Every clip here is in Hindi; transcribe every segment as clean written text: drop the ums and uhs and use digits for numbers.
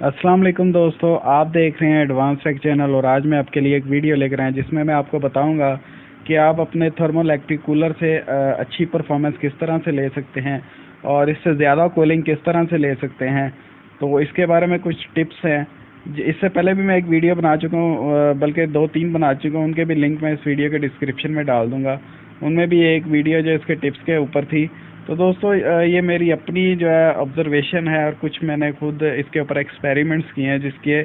अस्सलाम वालेकुम दोस्तों, आप देख रहे हैं एडवांस टेक चैनल और आज मैं आपके लिए एक वीडियो लेकर आया जिसमें मैं आपको बताऊंगा कि आप अपने थर्मोइलेक्ट्रिक कूलर से अच्छी परफॉर्मेंस किस तरह से ले सकते हैं और इससे ज़्यादा कूलिंग किस तरह से ले सकते हैं। तो इसके बारे में कुछ टिप्स हैं। इससे पहले भी मैं एक वीडियो बना चुका हूँ, बल्कि 2-3 बना चुका हूँ। उनके भी लिंक मैं इस वीडियो के डिस्क्रिप्शन में डाल दूँगा। उनमें भी एक वीडियो जो इसके टिप्स के ऊपर थी। तो दोस्तों ये मेरी अपनी जो है ऑब्जर्वेशन है और कुछ मैंने खुद इसके ऊपर एक्सपेरिमेंट्स किए हैं जिसके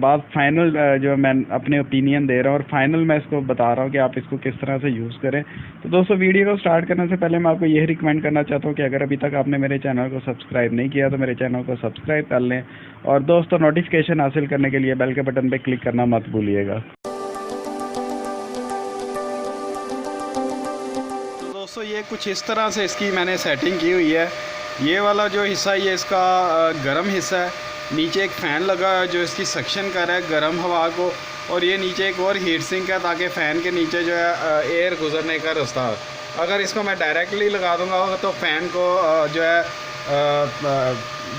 बाद फाइनल जो मैं अपने ओपिनियन दे रहा हूँ और फाइनल मैं इसको बता रहा हूँ कि आप इसको किस तरह से यूज़ करें। तो दोस्तों वीडियो को स्टार्ट करने से पहले मैं आपको यही रिकमेंड करना चाहता हूँ कि अगर अभी तक आपने मेरे चैनल को सब्सक्राइब नहीं किया तो मेरे चैनल को सब्सक्राइब कर लें और दोस्तों नोटिफिकेशन हासिल करने के लिए बेल के बटन पर क्लिक करना मत भूलिएगा। दोस्तों ये कुछ इस तरह से इसकी मैंने सेटिंग की हुई है। ये वाला जो हिस्सा ये इसका गर्म हिस्सा है, नीचे एक फ़ैन लगा है जो इसकी सक्शन कर रहा है गर्म हवा को, और ये नीचे एक और हीट सिंक है ताकि फ़ैन के नीचे जो है एयर गुजरने का रास्ता हो। अगर इसको मैं डायरेक्टली लगा दूंगा तो फ़ैन को जो है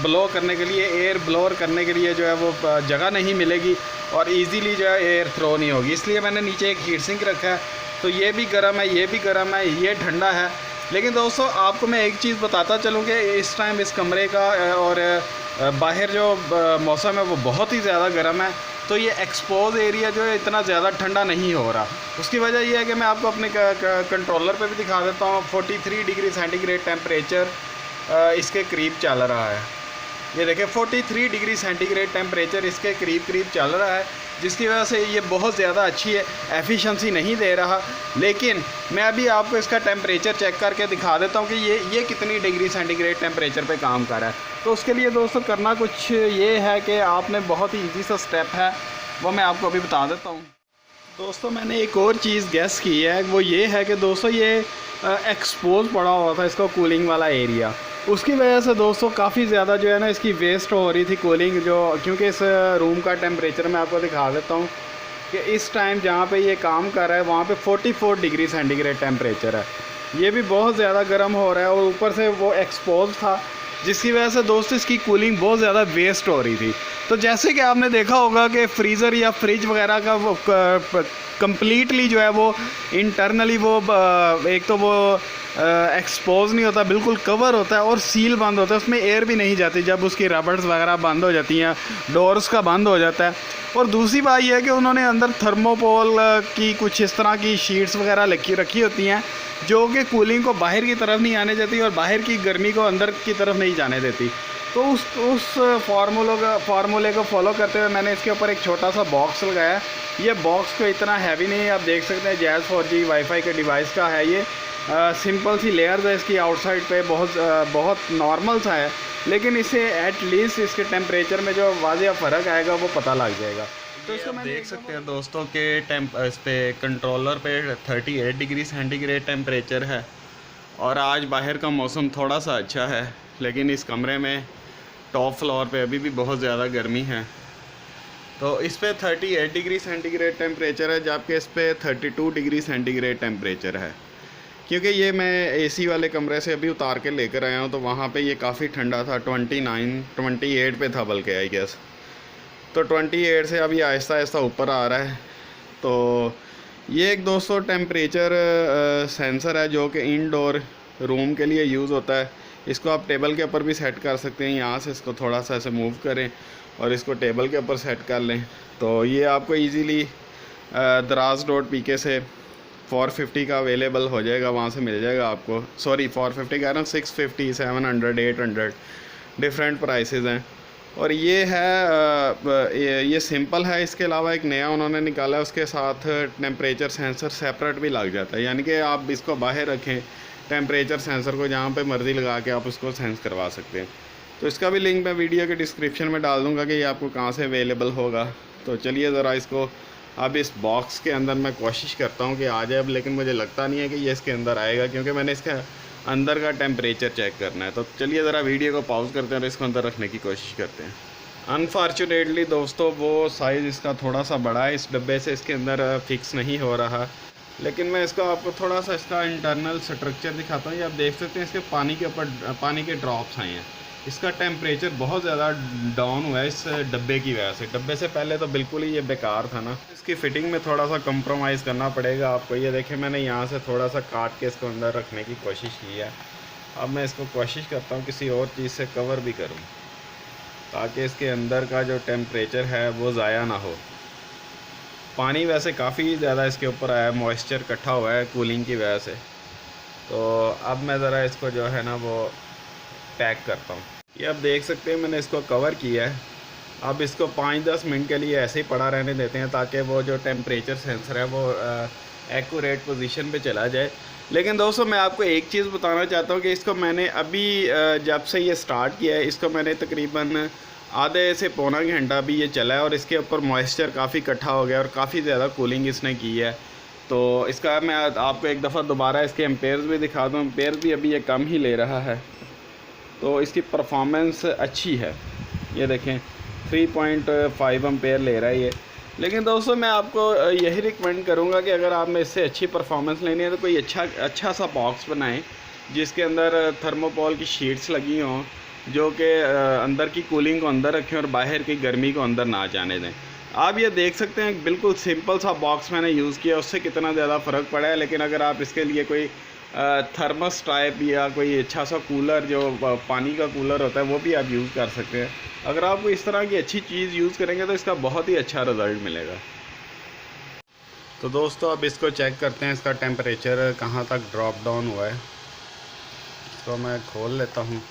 ब्लो करने के लिए, एयर ब्लोअर करने के लिए जो है वो जगह नहीं मिलेगी और ईज़िली जो है एयर थ्रो नहीं होगी। इसलिए मैंने नीचे एक हीट सिंक रखा है। तो ये भी गर्म है, ये भी गर्म है, ये ठंडा है। लेकिन दोस्तों आपको मैं एक चीज़ बताता चलूँ कि इस टाइम इस कमरे का और बाहर जो मौसम है वो बहुत ही ज़्यादा गर्म है। तो ये एक्सपोज एरिया जो है इतना ज़्यादा ठंडा नहीं हो रहा। उसकी वजह ये है कि मैं आपको अपने कंट्रोलर पे भी दिखा देता हूँ। 43 डिग्री सेंटीग्रेड टेम्परेचर इसके करीब चल रहा है। ये देखें 43 डिग्री सेंटीग्रेड टेम्परेचर इसके करीब चल रहा है, जिसकी वजह से ये बहुत ज़्यादा अच्छी है, एफिशिएंसी नहीं दे रहा। लेकिन मैं अभी आपको इसका टेम्परेचर चेक करके दिखा देता हूँ कि ये कितनी डिग्री सेंटीग्रेड टेम्परेचर पे काम कर रहा है। तो उसके लिए दोस्तों करना कुछ ये है कि आपने बहुत ही ईजी सा स्टेप है, वो मैं आपको अभी बता देता हूँ। दोस्तों मैंने एक और चीज़ गेस की है, वो ये है कि दोस्तों ये एक्सपोज पड़ा हुआ था इसका कूलिंग वाला एरिया। उसकी वजह से दोस्तों काफ़ी ज़्यादा जो है ना इसकी वेस्ट हो रही थी कूलिंग जो, क्योंकि इस रूम का टेम्परेचर मैं आपको दिखा देता हूँ कि इस टाइम जहाँ पे ये काम कर रहा है वहाँ पे 44 डिग्री सेंटीग्रेड टेम्परेचर है। ये भी बहुत ज़्यादा गर्म हो रहा है और ऊपर से वो एक्सपोज था, जिसकी वजह से दोस्तों इसकी कूलिंग बहुत ज़्यादा वेस्ट हो रही थी। तो जैसे कि आपने देखा होगा कि फ्रीज़र या फ्रिज वगैरह का वो कम्प्लीटली जो है वो इंटरनली वो एक तो वो एक्सपोज नहीं होता, बिल्कुल कवर होता है और सील बंद होता है, उसमें एयर भी नहीं जाती जब उसकी रबर्स वगैरह बंद हो जाती हैं, डोर्स का बंद हो जाता है। और दूसरी बात यह है कि उन्होंने अंदर थर्मोपोल की कुछ इस तरह की शीट्स वगैरह रखी होती हैं जो कि कूलिंग को बाहर की तरफ नहीं आने देती और बाहर की गर्मी को अंदर की तरफ नहीं जाने देती। तो उस फार्मूले को फॉलो करते हुए मैंने इसके ऊपर एक छोटा सा बॉक्स लगाया है। ये बॉक्स को इतना हैवी नहीं है, आप देख सकते हैं जैज़ 4G वाईफाई के डिवाइस का है। ये सिंपल सी लेयर्स है इसकी आउटसाइड पे, बहुत नॉर्मल सा है, लेकिन इसे एट लीस्ट इसके टेम्परेचर में जो वाज़ेह फ़र्क आएगा वो पता लग जाएगा। तो इसको मैं देख सकते हैं दोस्तों के इस पे कंट्रोलर पे 38 डिग्री सेंटीग्रेड टेम्परेचर है और आज बाहर का मौसम थोड़ा सा अच्छा है, लेकिन इस कमरे में टॉप फ्लोर पे अभी भी बहुत ज़्यादा गर्मी है। तो इस पे 38 डिग्री सेंटीग्रेड टेम्परेचर है, जबकि इस पे 32 डिग्री सेंटीग्रेड टेम्परेचर है। क्योंकि ये मैं एसी वाले कमरे से अभी उतार के लेकर आया हूँ तो वहाँ पे ये काफ़ी ठंडा था, 28 पे था बल्कि आई गेस। तो 28 से अभी आहिस्ता आहिस्ता ऊपर आ रहा है। तो ये एक दोस्तों टेम्परेचर सेंसर है जो कि इंडोर रूम के लिए यूज़ होता है। इसको आप टेबल के ऊपर भी सेट कर सकते हैं, यहाँ से इसको थोड़ा सा ऐसे मूव करें और इसको टेबल के ऊपर सेट कर लें तो ये आपको इजीली Daraz.pk से 450 का अवेलेबल हो जाएगा, वहाँ से मिल जाएगा आपको। सॉरी 450 कह रहा हूँ, 650, 700, 800 डिफरेंट प्राइसेस हैं। और ये है ये सिंपल है। इसके अलावा एक नया उन्होंने निकाला है, उसके साथ टेम्परेचर सेंसर सेपरेट भी लग जाता है, यानी कि आप इसको बाहर रखें टेम्परेचर सेंसर को, जहाँ पे मर्ज़ी लगा के आप उसको सेंस करवा सकते हैं। तो इसका भी लिंक मैं वीडियो के डिस्क्रिप्शन में डाल दूँगा कि ये आपको कहाँ से अवेलेबल होगा। तो चलिए ज़रा इसको अब इस बॉक्स के अंदर मैं कोशिश करता हूँ कि आ जाए, लेकिन मुझे लगता नहीं है कि ये इसके अंदर आएगा क्योंकि मैंने इसके अंदर का टेम्परेचर चेक करना है। तो चलिए ज़रा वीडियो को पॉज करते हैं और इसको अंदर रखने की कोशिश करते हैं। अनफॉर्चुनेटली दोस्तों वो साइज़ इसका थोड़ा सा बड़ा है, इस डब्बे से इसके अंदर फिक्स नहीं हो रहा। लेकिन मैं इसको आपको थोड़ा सा इसका इंटरनल स्ट्रक्चर दिखाता हूँ। ये आप देख सकते हैं इसके पानी के ऊपर पानी के ड्रॉप्स आए हैं। इसका टेम्परेचर बहुत ज़्यादा डाउन हुआ है इस डब्बे की वजह से। डब्बे से पहले तो बिल्कुल ही ये बेकार था ना। इसकी फ़िटिंग में थोड़ा सा कंप्रोमाइज़ करना पड़ेगा आपको। ये देखें, मैंने यहाँ से थोड़ा सा काट के इसको अंदर रखने की कोशिश की है। अब मैं इसको कोशिश करता हूँ किसी और चीज़ से कवर भी करूँ, ताकि इसके अंदर का जो टेम्परेचर है वो ज़ाया ना हो। पानी वैसे काफ़ी ज़्यादा इसके ऊपर आया है, मॉइस्चर इकट्ठा हुआ है कूलिंग की वजह से। तो अब मैं ज़रा इसको जो है ना वो पैक करता हूँ। ये आप देख सकते हैं मैंने इसको कवर किया है। अब इसको 5-10 मिनट के लिए ऐसे ही पड़ा रहने देते हैं, ताकि वो जो टेम्परेचर सेंसर है वो एक्यूरेट पोजीशन पे चला जाए। लेकिन दोस्तों मैं आपको एक चीज़ बताना चाहता हूँ कि इसको मैंने अभी जब से ये स्टार्ट किया है, इसको मैंने तकरीबन आधे से पौना घंटा भी ये चला है और इसके ऊपर मॉइस्चर काफ़ी इकट्ठा हो गया और काफ़ी ज़्यादा कूलिंग इसने की है। तो इसका मैं आपको एक दफ़ा दोबारा इसके एम्पेयर्स भी दिखा दूँ। एम्पेयर भी अभी ये कम ही ले रहा है, तो इसकी परफॉर्मेंस अच्छी है। ये देखें 3.5 एम्पेयर ले रहा है ये। लेकिन दोस्तों मैं आपको यही रिकमेंड करूँगा कि अगर आपने इससे अच्छी परफॉर्मेंस लेनी है तो कोई अच्छा सा बॉक्स बनाएं, जिसके अंदर थर्मोकोल की शीट्स लगी हों, जो कि अंदर की कूलिंग को अंदर रखें और बाहर की गर्मी को अंदर ना जाने दें। आप ये देख सकते हैं बिल्कुल सिंपल सा बॉक्स मैंने यूज़ किया, उससे कितना ज़्यादा फ़र्क पड़ा है। लेकिन अगर आप इसके लिए कोई थर्मस टाइप या कोई अच्छा सा कूलर, जो पानी का कूलर होता है, वो भी आप यूज़ कर सकते हैं। अगर आप इस तरह की अच्छी चीज़ यूज़ करेंगे तो इसका बहुत ही अच्छा रिज़ल्ट मिलेगा। तो दोस्तों अब इसको चेक करते हैं, इसका टेम्परेचर कहाँ तक ड्रॉप डाउन हुआ है। इसको मैं खोल लेता हूँ।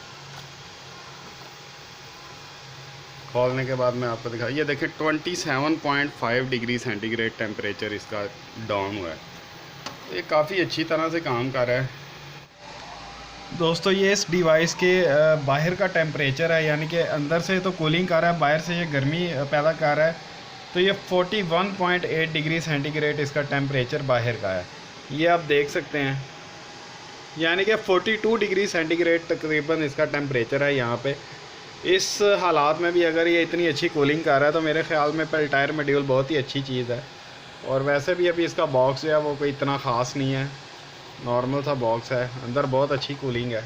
खोलने के बाद मैं आपको दिखा, ये देखिए 27.5 डिग्री सेंटीग्रेड टेम्परेचर इसका डाउन हुआ है। ये काफ़ी अच्छी तरह से काम कर रहा है। दोस्तों ये इस डिवाइस के बाहर का टेम्परेचर है, यानी कि अंदर से तो कूलिंग कर रहा है, बाहर से ये गर्मी पैदा कर रहा है। तो ये 41.8 डिग्री सेंटीग्रेड इसका टेम्परेचर बाहर का है, ये आप देख सकते हैं। यानी कि 42 डिग्री सेंटीग्रेड तकरीबन इसका टेम्परेचर है यहाँ पे। इस हालात में भी अगर ये इतनी अच्छी कूलिंग कर रहा है तो मेरे ख़्याल में पेल्टायर मॉड्यूल बहुत ही अच्छी चीज़ है। और वैसे भी अभी इसका बॉक्स जो है वो कोई इतना ख़ास नहीं है, नॉर्मल सा बॉक्स है, अंदर बहुत अच्छी कूलिंग है।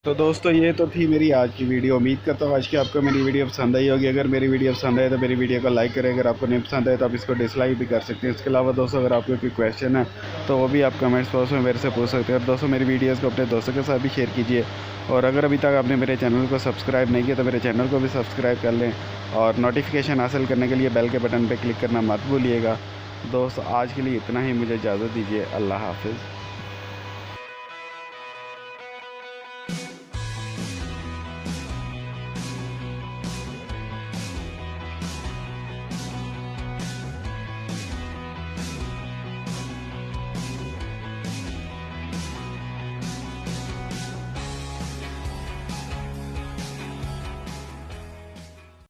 तो दोस्तों ये तो थी मेरी आज की वीडियो। उम्मीद करता हूँ आज की आपको मेरी वीडियो पसंद आई होगी। अगर मेरी वीडियो पसंद आए तो मेरी वीडियो को लाइक करें। अगर आपको नहीं पसंद आए तो आप इसको डिसलाइक भी कर सकते हैं। इसके अलावा दोस्तों अगर आपको कोई क्वेश्चन है तो वो भी आप कमेंट्स बॉक्स में मेरे से पूछ सकते हैं। और दोस्तों मेरी वीडियोज़ को अपने दोस्तों के साथ भी शेयर कीजिए। और अगर अभी तक आपने मेरे चैनल को सब्सक्राइब नहीं किया तो मेरे चैनल को भी सब्सक्राइब कर लें। और नोटिफिकेशन हासिल करने के लिए बेल के बटन पर क्लिक करना मत भूलिएगा। दोस्तों आज के लिए इतना ही, मुझे इजाज़त दीजिए। अल्लाह हाफिज़।